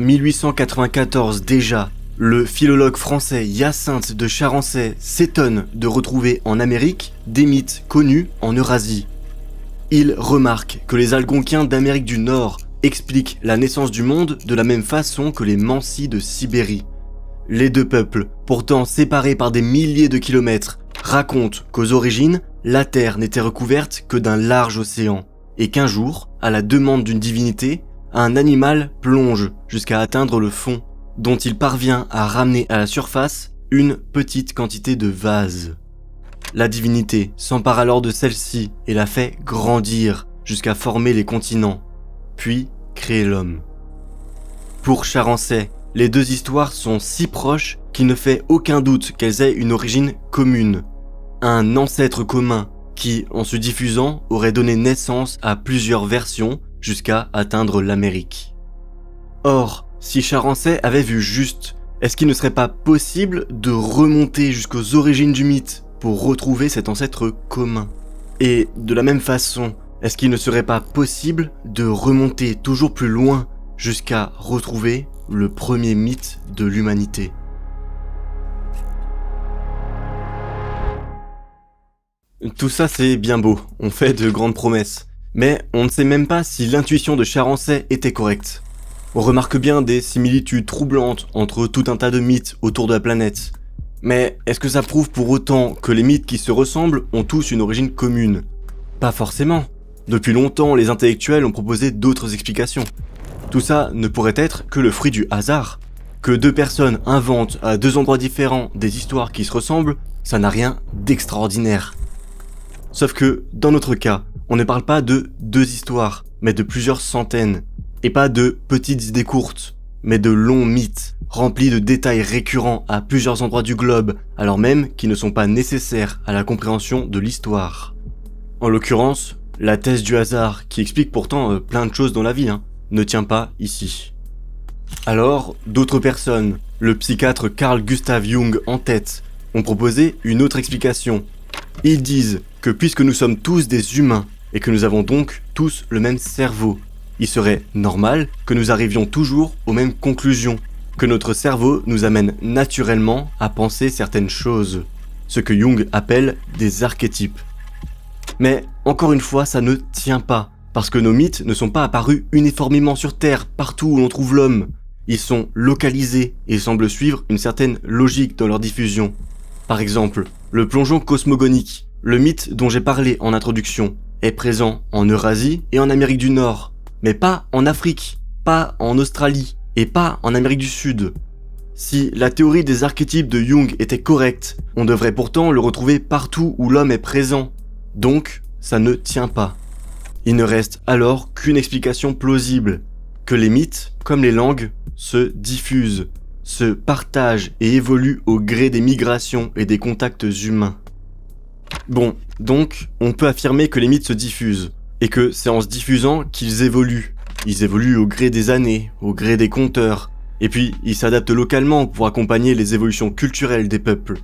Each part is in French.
1894 déjà, le philologue français Hyacinthe de Charancey s'étonne de retrouver en Amérique des mythes connus en Eurasie. Il remarque que les Algonquiens d'Amérique du Nord expliquent la naissance du monde de la même façon que les Mansis de Sibérie. Les deux peuples, pourtant séparés par des milliers de kilomètres, racontent qu'aux origines, la Terre n'était recouverte que d'un large océan, et qu'un jour, à la demande d'une divinité, un animal plonge jusqu'à atteindre le fond, dont il parvient à ramener à la surface une petite quantité de vase. La divinité s'empare alors de celle-ci et la fait grandir jusqu'à former les continents, puis créer l'homme. Pour Charancey, les deux histoires sont si proches qu'il ne fait aucun doute qu'elles aient une origine commune. Un ancêtre commun qui, en se diffusant, aurait donné naissance à plusieurs versions jusqu'à atteindre l'Amérique. Or, si Charancey avait vu juste, est-ce qu'il ne serait pas possible de remonter jusqu'aux origines du mythe pour retrouver cet ancêtre commun? Et de la même façon, est-ce qu'il ne serait pas possible de remonter toujours plus loin jusqu'à retrouver le premier mythe de l'humanité? Tout ça c'est bien beau, on fait de grandes promesses, mais on ne sait même pas si l'intuition de Charancey était correcte. On remarque bien des similitudes troublantes entre tout un tas de mythes autour de la planète. Mais est-ce que ça prouve pour autant que les mythes qui se ressemblent ont tous une origine commune? Pas forcément. Depuis longtemps, les intellectuels ont proposé d'autres explications. Tout ça ne pourrait être que le fruit du hasard. Que deux personnes inventent à deux endroits différents des histoires qui se ressemblent, ça n'a rien d'extraordinaire. Sauf que, dans notre cas, on ne parle pas de deux histoires, mais de plusieurs centaines. Et pas de petites idées courtes, mais de longs mythes, remplis de détails récurrents à plusieurs endroits du globe, alors même qu'ils ne sont pas nécessaires à la compréhension de l'histoire. En l'occurrence, la thèse du hasard, qui explique pourtant plein de choses dans la vie, ne tient pas ici. Alors, d'autres personnes, le psychiatre Carl Gustav Jung en tête, ont proposé une autre explication. Ils disent que puisque nous sommes tous des humains, et que nous avons donc tous le même cerveau, il serait normal que nous arrivions toujours aux mêmes conclusions, que notre cerveau nous amène naturellement à penser certaines choses, ce que Jung appelle des archétypes. Mais encore une fois, ça ne tient pas, parce que nos mythes ne sont pas apparus uniformément sur Terre, partout où l'on trouve l'homme. Ils sont localisés et semblent suivre une certaine logique dans leur diffusion. Par exemple, le plongeon cosmogonique, le mythe dont j'ai parlé en introduction, est présent en Eurasie et en Amérique du Nord, mais pas en Afrique, pas en Australie et pas en Amérique du Sud. Si la théorie des archétypes de Jung était correcte, on devrait pourtant le retrouver partout où l'homme est présent. Donc, ça ne tient pas. Il ne reste alors qu'une explication plausible, que les mythes, comme les langues, se diffusent, se partagent et évoluent au gré des migrations et des contacts humains. Bon, donc, on peut affirmer que les mythes se diffusent, et que c'est en se diffusant qu'ils évoluent. Ils évoluent au gré des années, au gré des conteurs, et puis ils s'adaptent localement pour accompagner les évolutions culturelles des peuples.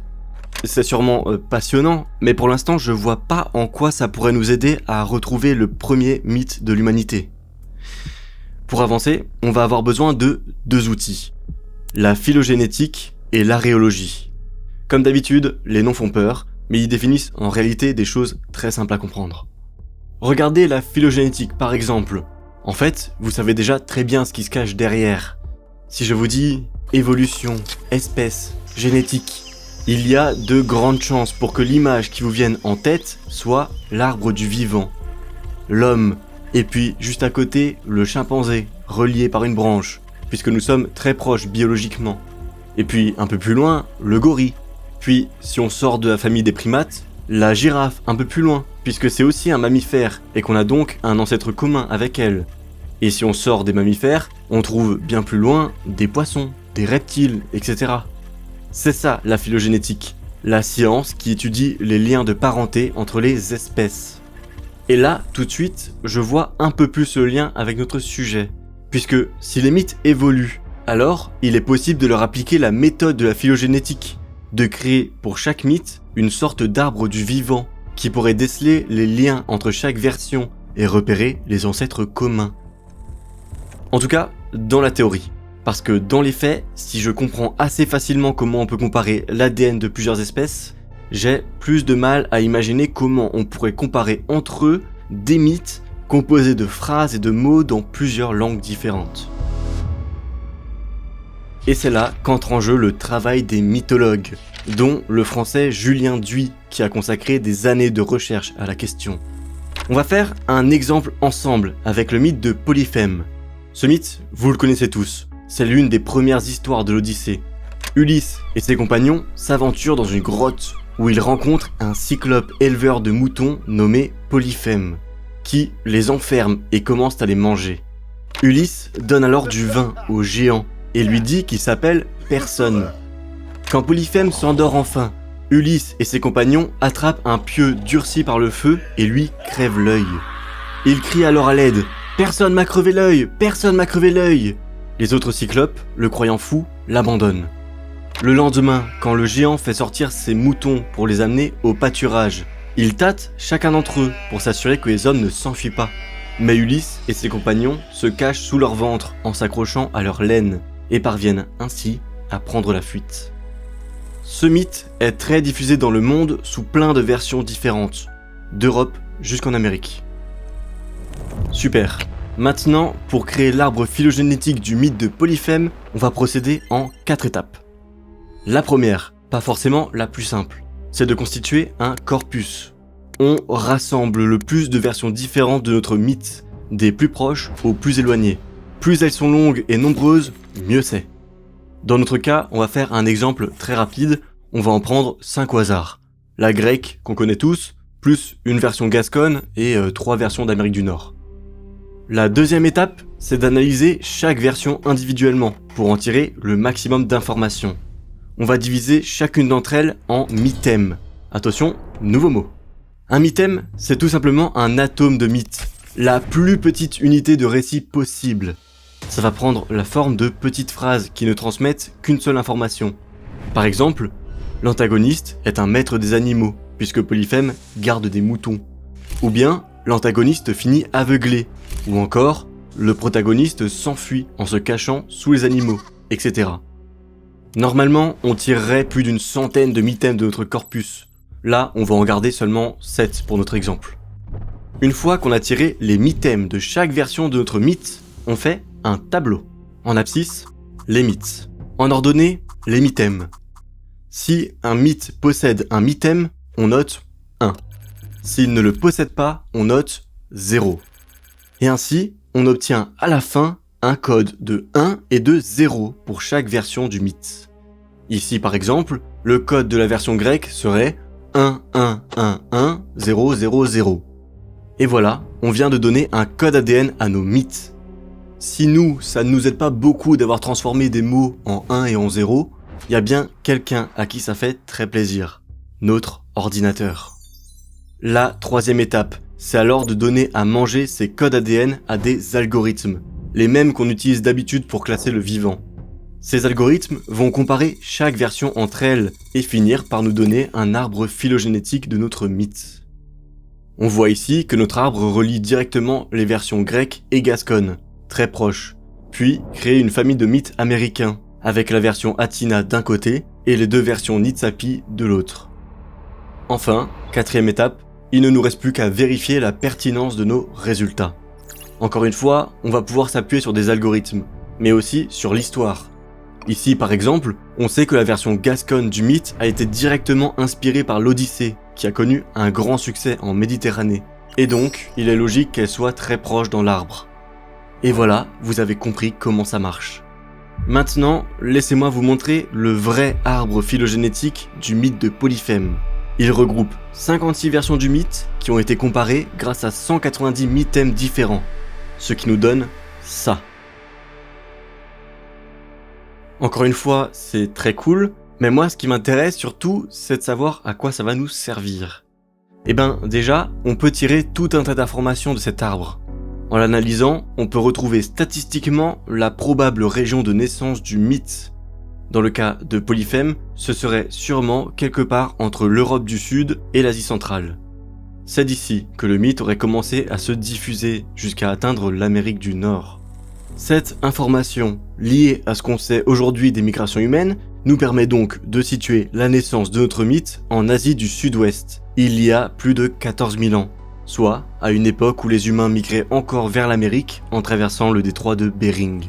C'est sûrement passionnant, mais pour l'instant je vois pas en quoi ça pourrait nous aider à retrouver le premier mythe de l'humanité. Pour avancer, on va avoir besoin de deux outils, la phylogénétique et l'aréologie. Comme d'habitude, les noms font peur, mais ils définissent en réalité des choses très simples à comprendre. Regardez la phylogénétique par exemple. En fait, vous savez déjà très bien ce qui se cache derrière. Si je vous dis évolution, espèce, génétique, il y a de grandes chances pour que l'image qui vous vienne en tête soit l'arbre du vivant, l'homme, et puis juste à côté, le chimpanzé, relié par une branche, puisque nous sommes très proches biologiquement. Et puis un peu plus loin, le gorille. Puis, si on sort de la famille des primates, la girafe un peu plus loin, puisque c'est aussi un mammifère, et qu'on a donc un ancêtre commun avec elle. Et si on sort des mammifères, on trouve bien plus loin des poissons, des reptiles, etc. C'est ça la phylogénétique, la science qui étudie les liens de parenté entre les espèces. Et là, tout de suite, je vois un peu plus le lien avec notre sujet, puisque si les mythes évoluent, alors il est possible de leur appliquer la méthode de la phylogénétique, de créer pour chaque mythe une sorte d'arbre du vivant qui pourrait déceler les liens entre chaque version et repérer les ancêtres communs. En tout cas, dans la théorie. Parce que dans les faits, si je comprends assez facilement comment on peut comparer l'ADN de plusieurs espèces, j'ai plus de mal à imaginer comment on pourrait comparer entre eux des mythes composés de phrases et de mots dans plusieurs langues différentes. Et c'est là qu'entre en jeu le travail des mythologues, dont le français Julien Duy, qui a consacré des années de recherche à la question. On va faire un exemple ensemble avec le mythe de Polyphème. Ce mythe, vous le connaissez tous, c'est l'une des premières histoires de l'Odyssée. Ulysse et ses compagnons s'aventurent dans une grotte où ils rencontrent un cyclope éleveur de moutons nommé Polyphème, qui les enferme et commence à les manger. Ulysse donne alors du vin au géant et lui dit qu'il s'appelle Personne. Quand Polyphème s'endort enfin, Ulysse et ses compagnons attrapent un pieu durci par le feu et lui crèvent l'œil. Il crie alors à l'aide « Personne m'a crevé l'œil! Personne m'a crevé l'œil !» Les autres cyclopes, le croyant fou, l'abandonnent. Le lendemain, quand le géant fait sortir ses moutons pour les amener au pâturage, il tâte chacun d'entre eux pour s'assurer que les hommes ne s'enfuient pas. Mais Ulysse et ses compagnons se cachent sous leur ventre en s'accrochant à leur laine et parviennent ainsi à prendre la fuite. Ce mythe est très diffusé dans le monde sous plein de versions différentes, d'Europe jusqu'en Amérique. Super. Maintenant, pour créer l'arbre phylogénétique du mythe de Polyphème, on va procéder en 4 étapes. La première, pas forcément la plus simple, c'est de constituer un corpus. On rassemble le plus de versions différentes de notre mythe, des plus proches aux plus éloignées. Plus elles sont longues et nombreuses, mieux c'est. Dans notre cas, on va faire un exemple très rapide, on va en prendre 5 au hasard. La grecque, qu'on connaît tous, plus une version gasconne et 3 versions d'Amérique du Nord. La deuxième étape, c'est d'analyser chaque version individuellement pour en tirer le maximum d'informations. On va diviser chacune d'entre elles en mythèmes. Attention, nouveau mot. Un mythème, c'est tout simplement un atome de mythe, la plus petite unité de récit possible. Ça va prendre la forme de petites phrases qui ne transmettent qu'une seule information. Par exemple, l'antagoniste est un maître des animaux, puisque Polyphème garde des moutons. Ou bien, l'antagoniste finit aveuglé. Ou encore, le protagoniste s'enfuit en se cachant sous les animaux, etc. Normalement, on tirerait plus d'une centaine de mythèmes de notre corpus. Là, on va en garder seulement 7 pour notre exemple. Une fois qu'on a tiré les mythèmes de chaque version de notre mythe, on fait un tableau. En abscisse, les mythes. En ordonnée, les mythèmes. Si un mythe possède un mythème, on note 1. S'il ne le possède pas, on note 0. Et ainsi, on obtient à la fin un code de 1 et de 0 pour chaque version du mythe. Ici par exemple, le code de la version grecque serait 1 1 1 1 0 0 0. Et voilà, on vient de donner un code ADN à nos mythes. Si nous, ça ne nous aide pas beaucoup d'avoir transformé des mots en 1 et en 0, il y a bien quelqu'un à qui ça fait très plaisir. Notre ordinateur. La troisième étape, c'est alors de donner à manger ces codes ADN à des algorithmes, les mêmes qu'on utilise d'habitude pour classer le vivant. Ces algorithmes vont comparer chaque version entre elles et finir par nous donner un arbre phylogénétique de notre mythe. On voit ici que notre arbre relie directement les versions grecques et gasconnes, très proches, puis créer une famille de mythes américains, avec la version Athina d'un côté et les 2 versions Nitsapi de l'autre. Enfin, quatrième étape, il ne nous reste plus qu'à vérifier la pertinence de nos résultats. Encore une fois, on va pouvoir s'appuyer sur des algorithmes, mais aussi sur l'histoire. Ici par exemple, on sait que la version gasconne du mythe a été directement inspirée par l'Odyssée, qui a connu un grand succès en Méditerranée, et donc il est logique qu'elle soit très proche dans l'arbre. Et voilà, vous avez compris comment ça marche. Maintenant, laissez-moi vous montrer le vrai arbre phylogénétique du mythe de Polyphème. Il regroupe 56 versions du mythe qui ont été comparées grâce à 190 mythèmes différents, ce qui nous donne ça. Encore une fois, c'est très cool, mais moi ce qui m'intéresse surtout, c'est de savoir à quoi ça va nous servir. Eh ben déjà, on peut tirer tout un tas d'informations de cet arbre. En l'analysant, on peut retrouver statistiquement la probable région de naissance du mythe. Dans le cas de Polyphème, ce serait sûrement quelque part entre l'Europe du Sud et l'Asie centrale. C'est d'ici que le mythe aurait commencé à se diffuser jusqu'à atteindre l'Amérique du Nord. Cette information, liée à ce qu'on sait aujourd'hui des migrations humaines, nous permet donc de situer la naissance de notre mythe en Asie du Sud-Ouest, il y a plus de 14 000 ans, soit à une époque où les humains migraient encore vers l'Amérique en traversant le détroit de Bering.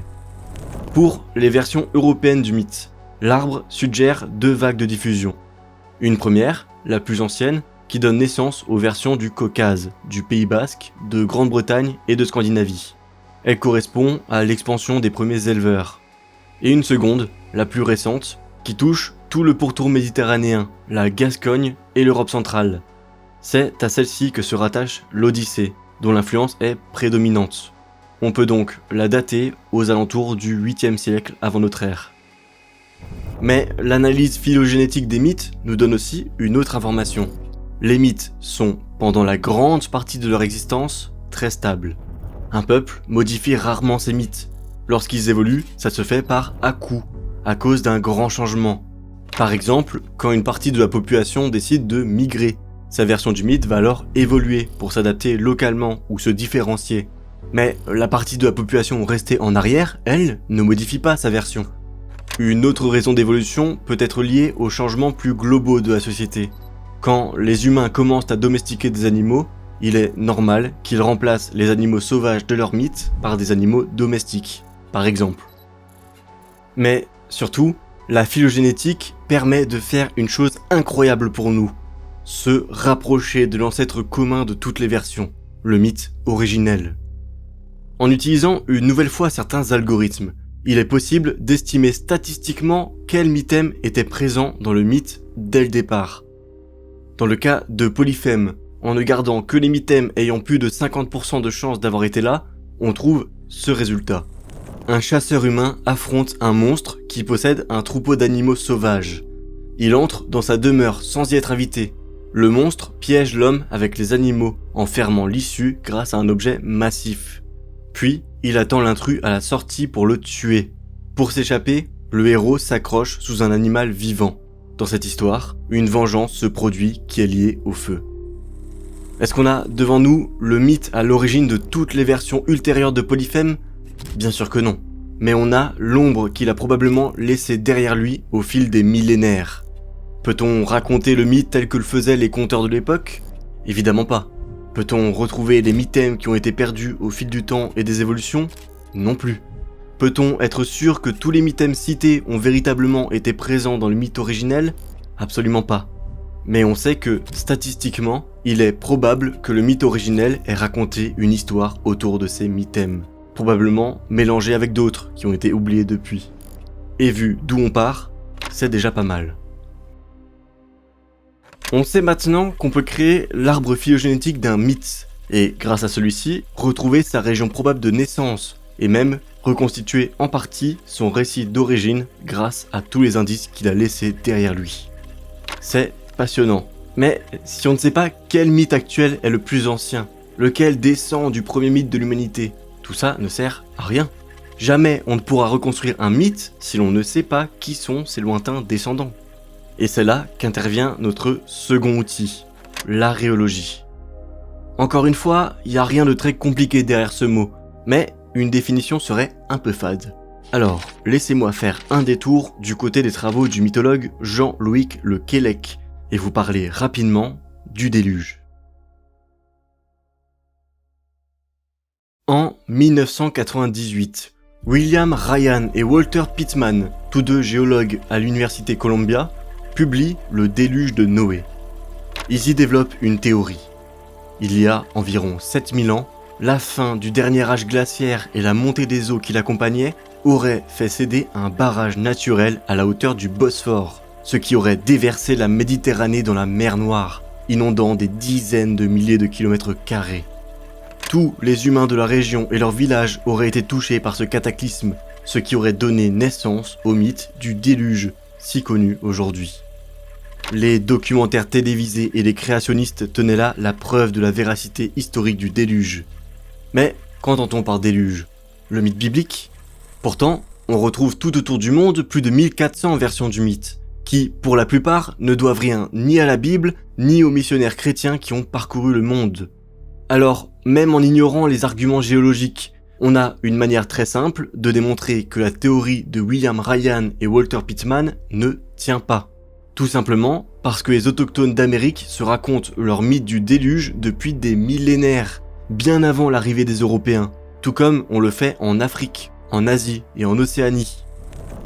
Pour les versions européennes du mythe, l'arbre suggère 2 vagues de diffusion. Une première, la plus ancienne, qui donne naissance aux versions du Caucase, du Pays Basque, de Grande-Bretagne et de Scandinavie. Elle correspond à l'expansion des premiers éleveurs. Et une seconde, la plus récente, qui touche tout le pourtour méditerranéen, la Gascogne et l'Europe centrale. C'est à celle-ci que se rattache l'Odyssée, dont l'influence est prédominante. On peut donc la dater aux alentours du 8e siècle avant notre ère. Mais l'analyse phylogénétique des mythes nous donne aussi une autre information. Les mythes sont, pendant la grande partie de leur existence, très stables. Un peuple modifie rarement ses mythes. Lorsqu'ils évoluent, ça se fait par à-coups, à cause d'un grand changement. Par exemple, quand une partie de la population décide de migrer, sa version du mythe va alors évoluer pour s'adapter localement ou se différencier. Mais la partie de la population restée en arrière, elle, ne modifie pas sa version. Une autre raison d'évolution peut être liée aux changements plus globaux de la société. Quand les humains commencent à domestiquer des animaux, il est normal qu'ils remplacent les animaux sauvages de leur mythe par des animaux domestiques, par exemple. Mais surtout, la phylogénétique permet de faire une chose incroyable pour nous, se rapprocher de l'ancêtre commun de toutes les versions, le mythe originel. En utilisant une nouvelle fois certains algorithmes, il est possible d'estimer statistiquement quel mythème était présent dans le mythe dès le départ. Dans le cas de Polyphème, en ne gardant que les mythèmes ayant plus de 50% de chances d'avoir été là, on trouve ce résultat. Un chasseur humain affronte un monstre qui possède un troupeau d'animaux sauvages. Il entre dans sa demeure sans y être invité. Le monstre piège l'homme avec les animaux en fermant l'issue grâce à un objet massif. Puis, il attend l'intrus à la sortie pour le tuer. Pour s'échapper, le héros s'accroche sous un animal vivant. Dans cette histoire, une vengeance se produit qui est liée au feu. Est-ce qu'on a devant nous le mythe à l'origine de toutes les versions ultérieures de Polyphème ? Bien sûr que non. Mais on a l'ombre qu'il a probablement laissée derrière lui au fil des millénaires. Peut-on raconter le mythe tel que le faisaient les conteurs de l'époque ? Évidemment pas. Peut-on retrouver les mythèmes qui ont été perdus au fil du temps et des évolutions ? Non plus. Peut-on être sûr que tous les mythèmes cités ont véritablement été présents dans le mythe originel ? Absolument pas. Mais on sait que, statistiquement, il est probable que le mythe originel ait raconté une histoire autour de ces mythèmes, probablement mélangés avec d'autres qui ont été oubliés depuis. Et vu d'où on part, c'est déjà pas mal. On sait maintenant qu'on peut créer l'arbre phylogénétique d'un mythe, et grâce à celui-ci, retrouver sa région probable de naissance, et même reconstituer en partie son récit d'origine grâce à tous les indices qu'il a laissés derrière lui. C'est passionnant. Mais si on ne sait pas quel mythe actuel est le plus ancien, lequel descend du premier mythe de l'humanité, tout ça ne sert à rien. Jamais on ne pourra reconstruire un mythe si l'on ne sait pas qui sont ses lointains descendants. Et c'est là qu'intervient notre second outil, l'aréologie. Encore une fois, il n'y a rien de très compliqué derrière ce mot, mais une définition serait un peu fade. Alors, laissez-moi faire un détour du côté des travaux du mythologue Jean-Loïc Le Quélec et vous parler rapidement du déluge. En 1998, William Ryan et Walter Pittman, tous deux géologues à l'université Columbia, publient le déluge de Noé. Ils y développent une théorie. Il y a environ 7000 ans, la fin du dernier âge glaciaire et la montée des eaux qui l'accompagnaient auraient fait céder un barrage naturel à la hauteur du Bosphore, ce qui aurait déversé la Méditerranée dans la mer Noire, inondant des dizaines de milliers de kilomètres carrés. Tous les humains de la région et leurs villages auraient été touchés par ce cataclysme, ce qui aurait donné naissance au mythe du déluge, si connu aujourd'hui. Les documentaires télévisés et les créationnistes tenaient là la preuve de la véracité historique du déluge. Mais qu'entend-on par déluge ? Le mythe biblique ? Pourtant, on retrouve tout autour du monde plus de 1400 versions du mythe, qui, pour la plupart, ne doivent rien ni à la Bible, ni aux missionnaires chrétiens qui ont parcouru le monde. Alors, même en ignorant les arguments géologiques, On a une manière très simple de démontrer que la théorie de William Ryan et Walter Pitman ne tient pas. Tout simplement parce que les autochtones d'Amérique se racontent leur mythe du déluge depuis des millénaires, bien avant l'arrivée des Européens, tout comme on le fait en Afrique, en Asie et en Océanie.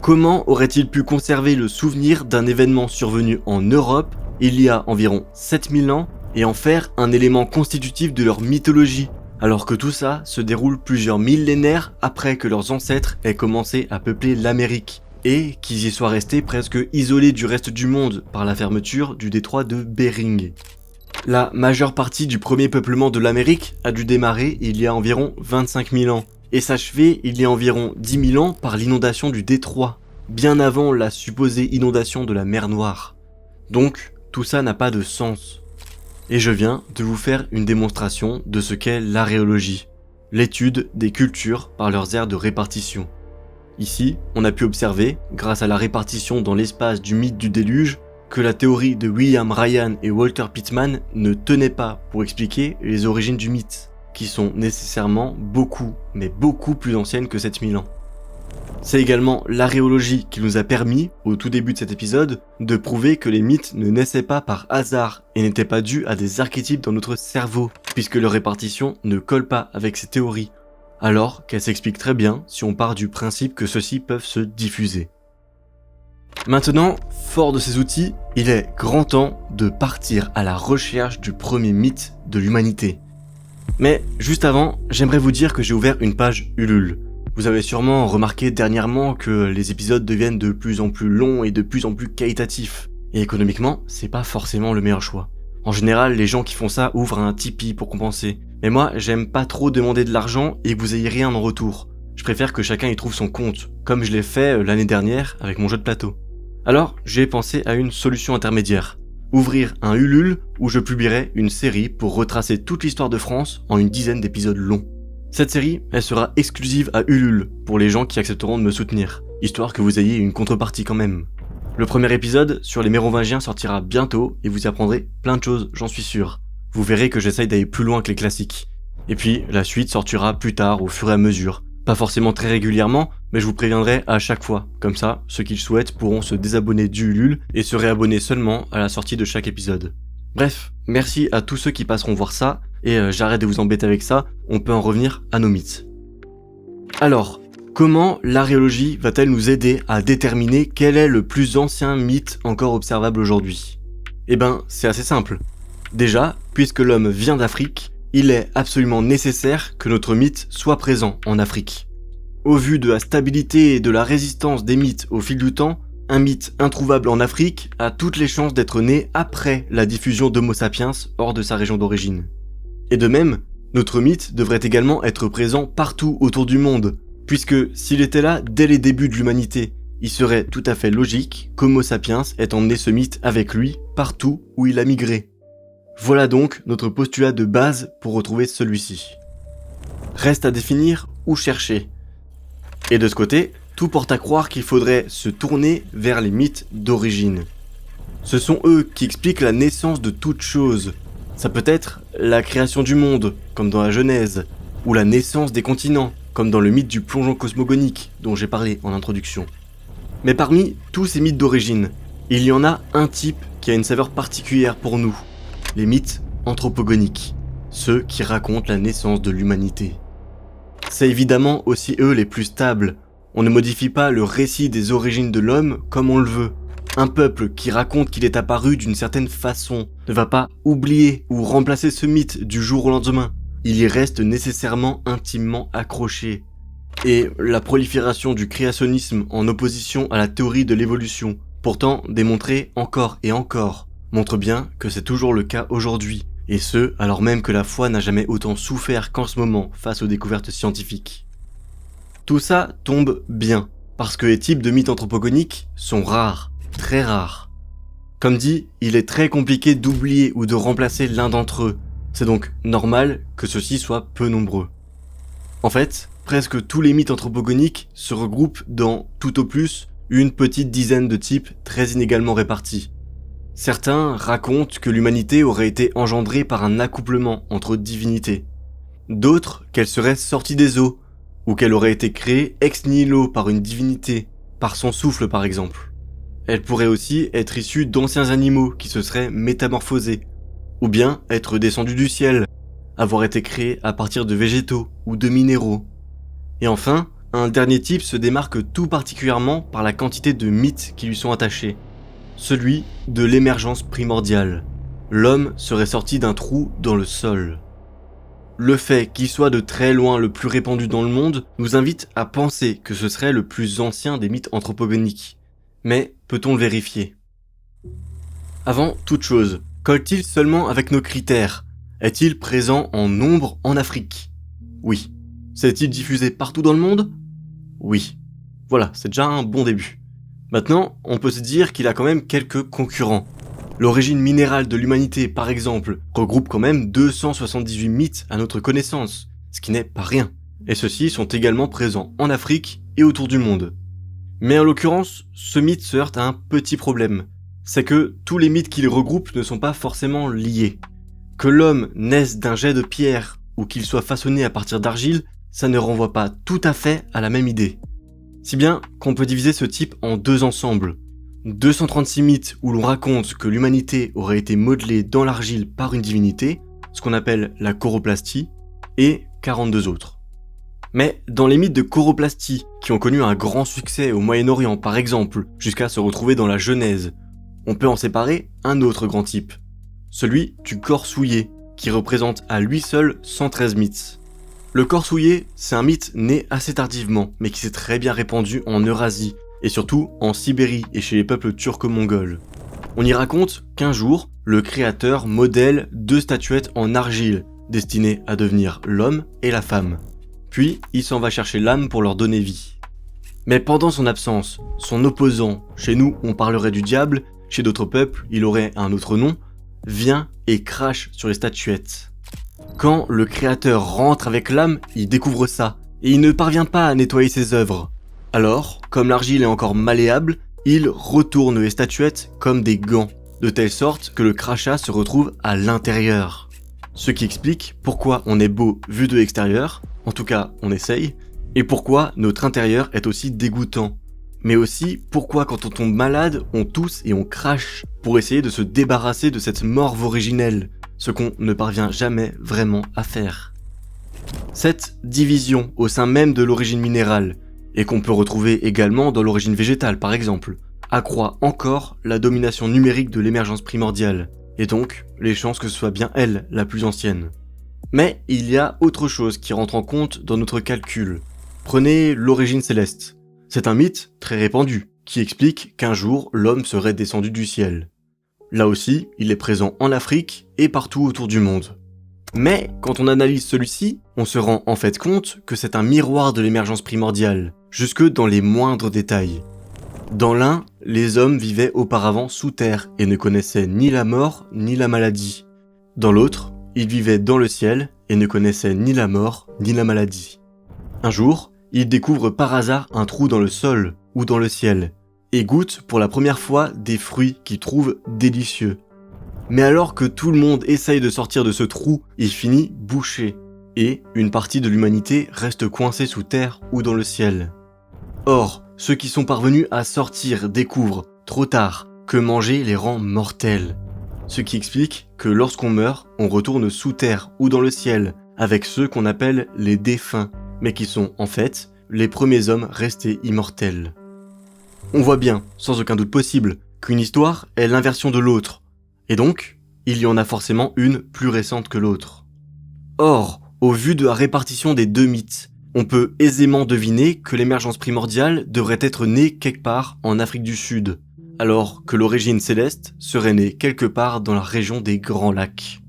Comment auraient-ils pu conserver le souvenir d'un événement survenu en Europe il y a environ 7000 ans et en faire un élément constitutif de leur mythologie, alors que tout ça se déroule plusieurs millénaires après que leurs ancêtres aient commencé à peupler l'Amérique, et qu'ils y soient restés presque isolés du reste du monde par la fermeture du détroit de Bering. La majeure partie du premier peuplement de l'Amérique a dû démarrer il y a environ 25 000 ans, et s'achever il y a environ 10 000 ans par l'inondation du détroit, bien avant la supposée inondation de la mer Noire. Donc, tout ça n'a pas de sens. Et je viens de vous faire une démonstration de ce qu'est l'aréologie, l'étude des cultures par leurs aires de répartition. Ici, on a pu observer, grâce à la répartition dans l'espace du mythe du déluge, que la théorie de William Ryan et Walter Pitman ne tenait pas pour expliquer les origines du mythe, qui sont nécessairement beaucoup, mais beaucoup plus anciennes que 7000 ans. C'est également l'aréologie qui nous a permis, au tout début de cet épisode, de prouver que les mythes ne naissaient pas par hasard et n'étaient pas dus à des archétypes dans notre cerveau, puisque leur répartition ne colle pas avec ces théories, alors qu'elle s'explique très bien si on part du principe que ceux-ci peuvent se diffuser. Maintenant, fort de ces outils, il est grand temps de partir à la recherche du premier mythe de l'humanité. Mais juste avant, j'aimerais vous dire que j'ai ouvert une page Ulule. Vous avez sûrement remarqué dernièrement que les épisodes deviennent de plus en plus longs et de plus en plus qualitatifs. Et économiquement, c'est pas forcément le meilleur choix. En général, les gens qui font ça ouvrent un Tipeee pour compenser. Mais moi, j'aime pas trop demander de l'argent et que vous ayez rien en retour. Je préfère que chacun y trouve son compte, comme je l'ai fait l'année dernière avec mon jeu de plateau. Alors, j'ai pensé à une solution intermédiaire. Ouvrir un Ulule où je publierai une série pour retracer toute l'histoire de France en une dizaine d'épisodes longs. Cette série, elle sera exclusive à Ulule pour les gens qui accepteront de me soutenir, histoire que vous ayez une contrepartie quand même. Le premier épisode sur les Mérovingiens sortira bientôt et vous y apprendrez plein de choses, j'en suis sûr. Vous verrez que j'essaye d'aller plus loin que les classiques. Et puis, la suite sortira plus tard au fur et à mesure. Pas forcément très régulièrement, mais je vous préviendrai à chaque fois. Comme ça, ceux qui le souhaitent pourront se désabonner du Ulule et se réabonner seulement à la sortie de chaque épisode. Bref, merci à tous ceux qui passeront voir ça, et j'arrête de vous embêter avec ça, on peut en revenir à nos mythes. Alors, comment l'aréologie va-t-elle nous aider à déterminer quel est le plus ancien mythe encore observable aujourd'hui ? Eh ben, c'est assez simple. Déjà, puisque l'homme vient d'Afrique, il est absolument nécessaire que notre mythe soit présent en Afrique. Au vu de la stabilité et de la résistance des mythes au fil du temps, un mythe introuvable en Afrique a toutes les chances d'être né après la diffusion d'Homo sapiens hors de sa région d'origine. Et de même, notre mythe devrait également être présent partout autour du monde, puisque s'il était là dès les débuts de l'humanité, il serait tout à fait logique qu'Homo sapiens ait emmené ce mythe avec lui partout où il a migré. Voilà donc notre postulat de base pour retrouver celui-ci. Reste à définir où chercher. Et de ce côté, tout porte à croire qu'il faudrait se tourner vers les mythes d'origine. Ce sont eux qui expliquent la naissance de toute chose. Ça peut être la création du monde, comme dans la Genèse, ou la naissance des continents, comme dans le mythe du plongeon cosmogonique, dont j'ai parlé en introduction. Mais parmi tous ces mythes d'origine, il y en a un type qui a une saveur particulière pour nous, les mythes anthropogoniques, ceux qui racontent la naissance de l'humanité. C'est évidemment aussi eux les plus stables. On ne modifie pas le récit des origines de l'homme comme on le veut. Un peuple qui raconte qu'il est apparu d'une certaine façon ne va pas oublier ou remplacer ce mythe du jour au lendemain. Il y reste nécessairement intimement accroché. Et la prolifération du créationnisme en opposition à la théorie de l'évolution, pourtant démontrée encore et encore, montre bien que c'est toujours le cas aujourd'hui, et ce, alors même que la foi n'a jamais autant souffert qu'en ce moment face aux découvertes scientifiques. Tout ça tombe bien, parce que les types de mythes anthropogoniques sont rares, très rares. Comme dit, il est très compliqué d'oublier ou de remplacer l'un d'entre eux, c'est donc normal que ceux-ci soient peu nombreux. En fait, presque tous les mythes anthropogoniques se regroupent dans, tout au plus, une petite dizaine de types très inégalement répartis. Certains racontent que l'humanité aurait été engendrée par un accouplement entre divinités. D'autres qu'elle serait sortie des eaux, ou qu'elle aurait été créée ex nihilo par une divinité, par son souffle par exemple. Elle pourrait aussi être issue d'anciens animaux qui se seraient métamorphosés, ou bien être descendue du ciel, avoir été créée à partir de végétaux ou de minéraux. Et enfin, un dernier type se démarque tout particulièrement par la quantité de mythes qui lui sont attachés, celui de l'émergence primordiale. L'homme serait sorti d'un trou dans le sol. Le fait qu'il soit de très loin le plus répandu dans le monde nous invite à penser que ce serait le plus ancien des mythes anthropogoniques. Mais peut-on le vérifier ? Avant toute chose, colle-t-il seulement avec nos critères ? Est-il présent en nombre en Afrique ? Oui. S'est-il diffusé partout dans le monde ? Oui. Voilà, c'est déjà un bon début. Maintenant, on peut se dire qu'il a quand même quelques concurrents. L'origine minérale de l'humanité, par exemple, regroupe quand même 278 mythes à notre connaissance, ce qui n'est pas rien. Et ceux-ci sont également présents en Afrique et autour du monde. Mais en l'occurrence, ce mythe se heurte à un petit problème. C'est que tous les mythes qu'il regroupe ne sont pas forcément liés. Que l'homme naisse d'un jet de pierre ou qu'il soit façonné à partir d'argile, ça ne renvoie pas tout à fait à la même idée. Si bien qu'on peut diviser ce type en deux ensembles. 236 mythes où l'on raconte que l'humanité aurait été modelée dans l'argile par une divinité, ce qu'on appelle la choroplastie, et 42 autres. Mais dans les mythes de choroplastie, qui ont connu un grand succès au Moyen-Orient par exemple, jusqu'à se retrouver dans la Genèse, on peut en séparer un autre grand type, celui du corps souillé, qui représente à lui seul 113 mythes. Le corps souillé, c'est un mythe né assez tardivement, mais qui s'est très bien répandu en Eurasie, et surtout en Sibérie et chez les peuples turco-mongols. On y raconte qu'un jour, le créateur modèle 2 statuettes en argile, destinées à devenir l'homme et la femme. Puis, il s'en va chercher l'âme pour leur donner vie. Mais pendant son absence, son opposant, chez nous on parlerait du diable, chez d'autres peuples il aurait un autre nom, vient et crache sur les statuettes. Quand le créateur rentre avec l'âme, il découvre ça, et il ne parvient pas à nettoyer ses œuvres. Alors, comme l'argile est encore malléable, il retourne les statuettes comme des gants, de telle sorte que le crachat se retrouve à l'intérieur. Ce qui explique pourquoi on est beau vu de l'extérieur, en tout cas on essaye, et pourquoi notre intérieur est aussi dégoûtant. Mais aussi pourquoi quand on tombe malade, on tousse et on crache pour essayer de se débarrasser de cette morve originelle, ce qu'on ne parvient jamais vraiment à faire. Cette division au sein même de l'origine minérale, et qu'on peut retrouver également dans l'origine végétale par exemple, accroît encore la domination numérique de l'émergence primordiale, et donc les chances que ce soit bien elle la plus ancienne. Mais il y a autre chose qui rentre en compte dans notre calcul. Prenez l'origine céleste. C'est un mythe très répandu, qui explique qu'un jour l'homme serait descendu du ciel. Là aussi, il est présent en Afrique et partout autour du monde. Mais quand on analyse celui-ci, on se rend en fait compte que c'est un miroir de l'émergence primordiale, jusque dans les moindres détails. Dans l'un, les hommes vivaient auparavant sous terre et ne connaissaient ni la mort ni la maladie. Dans l'autre, ils vivaient dans le ciel et ne connaissaient ni la mort ni la maladie. Un jour, ils découvrent par hasard un trou dans le sol ou dans le ciel et goûtent pour la première fois des fruits qu'ils trouvent délicieux. Mais alors que tout le monde essaye de sortir de ce trou, il finit bouché et une partie de l'humanité reste coincée sous terre ou dans le ciel. Or, ceux qui sont parvenus à sortir découvrent, trop tard, que manger les rend mortels. Ce qui explique que lorsqu'on meurt, on retourne sous terre ou dans le ciel, avec ceux qu'on appelle les défunts, mais qui sont en fait les premiers hommes restés immortels. On voit bien, sans aucun doute possible, qu'une histoire est l'inversion de l'autre, et donc, il y en a forcément une plus récente que l'autre. Or, au vu de la répartition des deux mythes, on peut aisément deviner que l'émergence primordiale devrait être née quelque part en Afrique du Sud, alors que l'origine céleste serait née quelque part dans la région des Grands Lacs.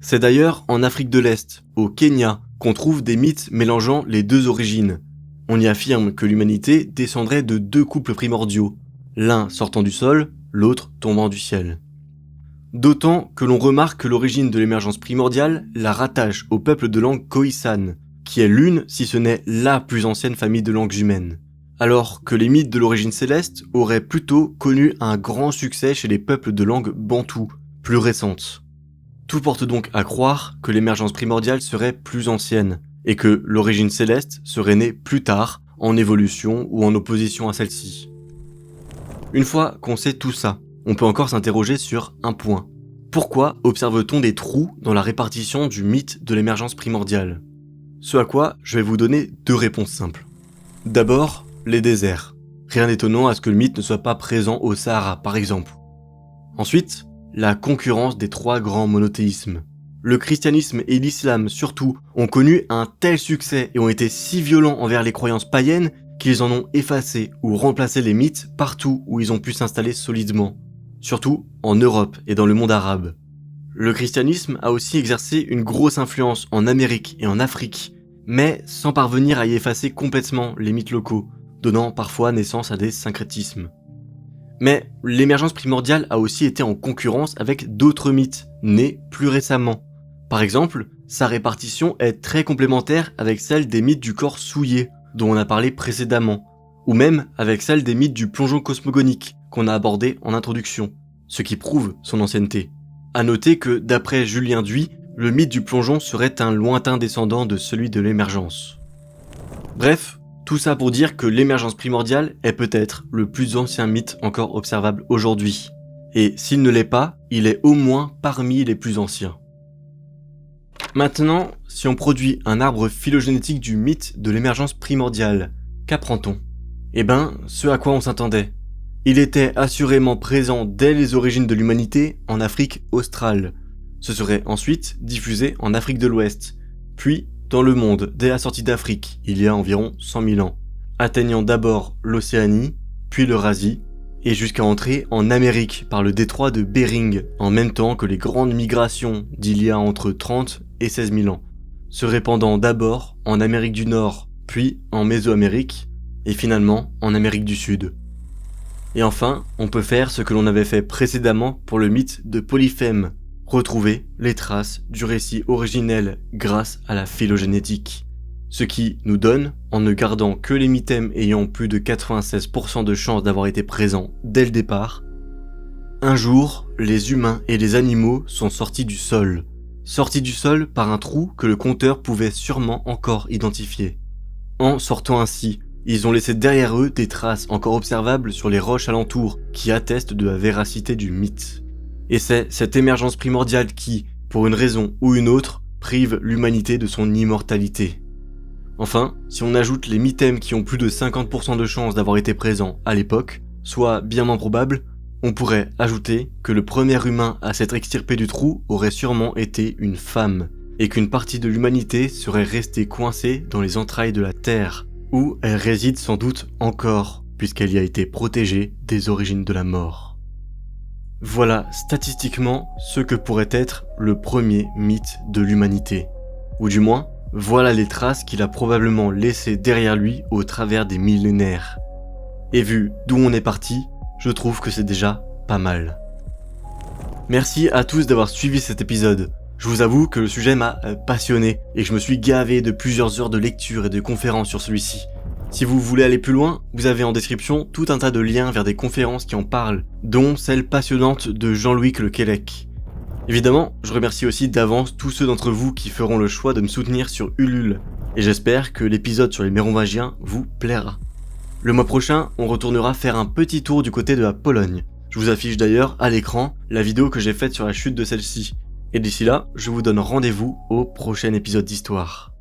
C'est d'ailleurs en Afrique de l'Est, au Kenya, qu'on trouve des mythes mélangeant les deux origines. On y affirme que l'humanité descendrait de deux couples primordiaux, l'un sortant du sol, l'autre tombant du ciel. D'autant que l'on remarque que l'origine de l'émergence primordiale la rattache au peuple de langue Khoisan, qui est l'une, si ce n'est la plus ancienne famille de langues humaines. Alors que les mythes de l'origine céleste auraient plutôt connu un grand succès chez les peuples de langue bantoue, plus récentes. Tout porte donc à croire que l'émergence primordiale serait plus ancienne, et que l'origine céleste serait née plus tard, en évolution ou en opposition à celle-ci. Une fois qu'on sait tout ça, on peut encore s'interroger sur un point. Pourquoi observe-t-on des trous dans la répartition du mythe de l'émergence primordiale ? Ce à quoi je vais vous donner 2 réponses simples. D'abord, les déserts. Rien d'étonnant à ce que le mythe ne soit pas présent au Sahara, par exemple. Ensuite, la concurrence des 3 grands monothéismes. Le christianisme et l'islam, surtout, ont connu un tel succès et ont été si violents envers les croyances païennes qu'ils en ont effacé ou remplacé les mythes partout où ils ont pu s'installer solidement. Surtout en Europe et dans le monde arabe. Le christianisme a aussi exercé une grosse influence en Amérique et en Afrique, mais sans parvenir à y effacer complètement les mythes locaux, donnant parfois naissance à des syncrétismes. Mais l'émergence primordiale a aussi été en concurrence avec d'autres mythes, nés plus récemment. Par exemple, sa répartition est très complémentaire avec celle des mythes du corps souillé, dont on a parlé précédemment, ou même avec celle des mythes du plongeon cosmogonique, qu'on a abordé en introduction, ce qui prouve son ancienneté. À noter que, d'après Julien Duy, le mythe du plongeon serait un lointain descendant de celui de l'émergence. Bref, tout ça pour dire que l'émergence primordiale est peut-être le plus ancien mythe encore observable aujourd'hui. Et s'il ne l'est pas, il est au moins parmi les plus anciens. Maintenant, si on produit un arbre phylogénétique du mythe de l'émergence primordiale, qu'apprend-on ? Eh ben, ce à quoi on s'attendait. Il était assurément présent dès les origines de l'humanité en Afrique australe. Ce serait ensuite diffusé en Afrique de l'Ouest, puis dans le monde dès la sortie d'Afrique, il y a environ 100 000 ans, atteignant d'abord l'Océanie, puis l'Eurasie, et jusqu'à entrer en Amérique par le détroit de Bering, en même temps que les grandes migrations d'il y a entre 30 et 16 000 ans, se répandant d'abord en Amérique du Nord, puis en Mésoamérique, et finalement en Amérique du Sud. Et enfin, on peut faire ce que l'on avait fait précédemment pour le mythe de Polyphème, retrouver les traces du récit originel grâce à la phylogénétique. Ce qui nous donne, en ne gardant que les mythèmes ayant plus de 96% de chances d'avoir été présents dès le départ, un jour, les humains et les animaux sont sortis du sol par un trou que le conteur pouvait sûrement encore identifier. En sortant ainsi, ils ont laissé derrière eux des traces encore observables sur les roches alentours qui attestent de la véracité du mythe. Et c'est cette émergence primordiale qui, pour une raison ou une autre, prive l'humanité de son immortalité. Enfin, si on ajoute les mythèmes qui ont plus de 50% de chances d'avoir été présents à l'époque, soit bien moins probable, on pourrait ajouter que le premier humain à s'être extirpé du trou aurait sûrement été une femme, et qu'une partie de l'humanité serait restée coincée dans les entrailles de la Terre, où elle réside sans doute encore, puisqu'elle y a été protégée des origines de la mort. Voilà statistiquement ce que pourrait être le premier mythe de l'humanité. Ou du moins, voilà les traces qu'il a probablement laissées derrière lui au travers des millénaires. Et vu d'où on est parti, je trouve que c'est déjà pas mal. Merci à tous d'avoir suivi cet épisode. Je vous avoue que le sujet m'a passionné et que je me suis gavé de plusieurs heures de lecture et de conférences sur celui-ci. Si vous voulez aller plus loin, vous avez en description tout un tas de liens vers des conférences qui en parlent, dont celle passionnante de Jean-Louis Lequellec. Évidemment, je remercie aussi d'avance tous ceux d'entre vous qui feront le choix de me soutenir sur Ulule, et j'espère que l'épisode sur les Mérovingiens vous plaira. Le mois prochain, on retournera faire un petit tour du côté de la Pologne. Je vous affiche d'ailleurs à l'écran la vidéo que j'ai faite sur la chute de celle-ci. Et d'ici là, je vous donne rendez-vous au prochain épisode d'Histoire.